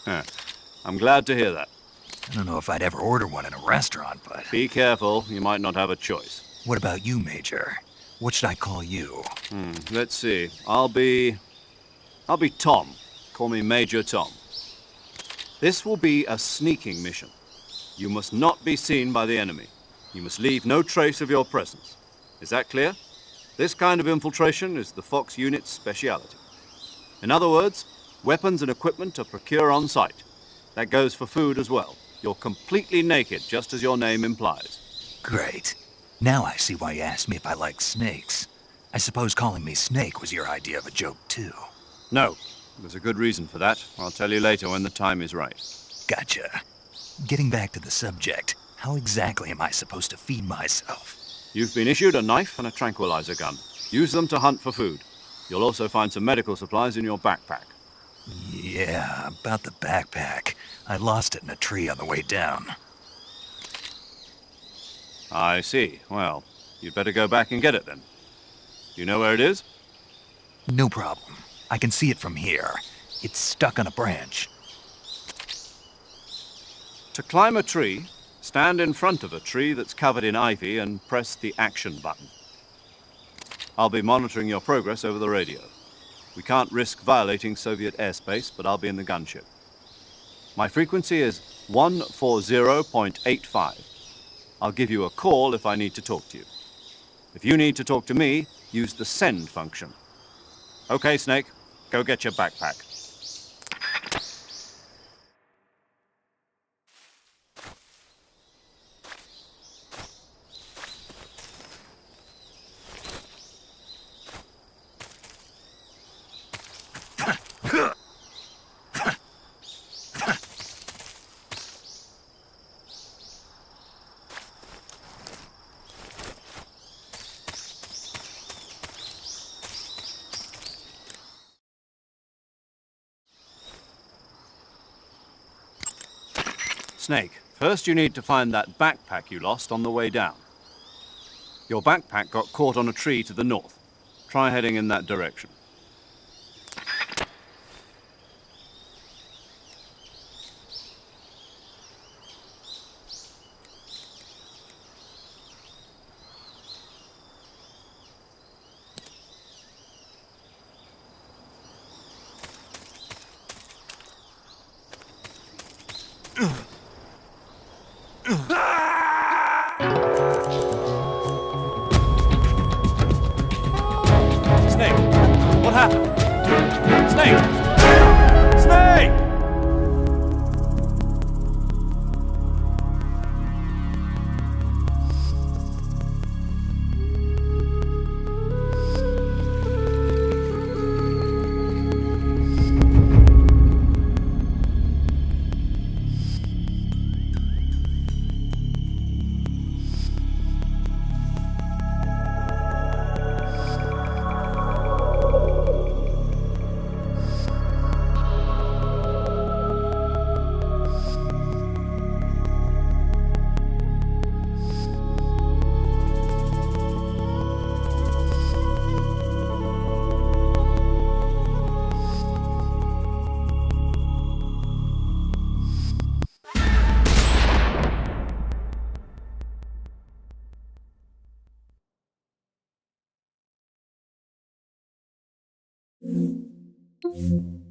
Speaker 15: I'm glad to hear that.
Speaker 13: I don't know if I'd ever order one in a restaurant, but...
Speaker 15: Be careful, you might not have a choice.
Speaker 13: What about you, Major? What should I call you?
Speaker 15: Let's see. I'll be Tom. Call me Major Tom. This will be a sneaking mission. You must not be seen by the enemy. You must leave no trace of your presence. Is that clear? This kind of infiltration is the Fox unit's speciality. In other words, weapons and equipment are procured on site. That goes for food as well. You're completely naked, just as your name implies.
Speaker 13: Great. Now I see why you asked me if I like snakes. I suppose calling me Snake was your idea of a joke, too.
Speaker 15: No. There's a good reason for that. I'll tell you later when the time is right.
Speaker 13: Gotcha. Getting back to the subject, how exactly am I supposed to feed myself?
Speaker 15: You've been issued a knife and a tranquilizer gun. Use them to hunt for food. You'll also find some medical supplies in your backpack.
Speaker 13: Yeah, about the backpack. I lost it in a tree on the way down.
Speaker 15: I see. Well, you'd better go back and get it then. You know where it is?
Speaker 13: No problem. I can see it from here. It's stuck on a branch.
Speaker 15: To climb a tree, stand in front of a tree that's covered in ivy and press the action button. I'll be monitoring your progress over the radio. We can't risk violating Soviet airspace, but I'll be in the gunship. My frequency is 140.85. I'll give you a call if I need to talk to you. If you need to talk to me, use the send function. Okay, Snake, go get your backpack. Snake, first you need to find that backpack you lost on the way down. Your backpack got caught on a tree to the north. Try heading in that direction. Snake, what happened? Snake! Snake!
Speaker 10: Thank you.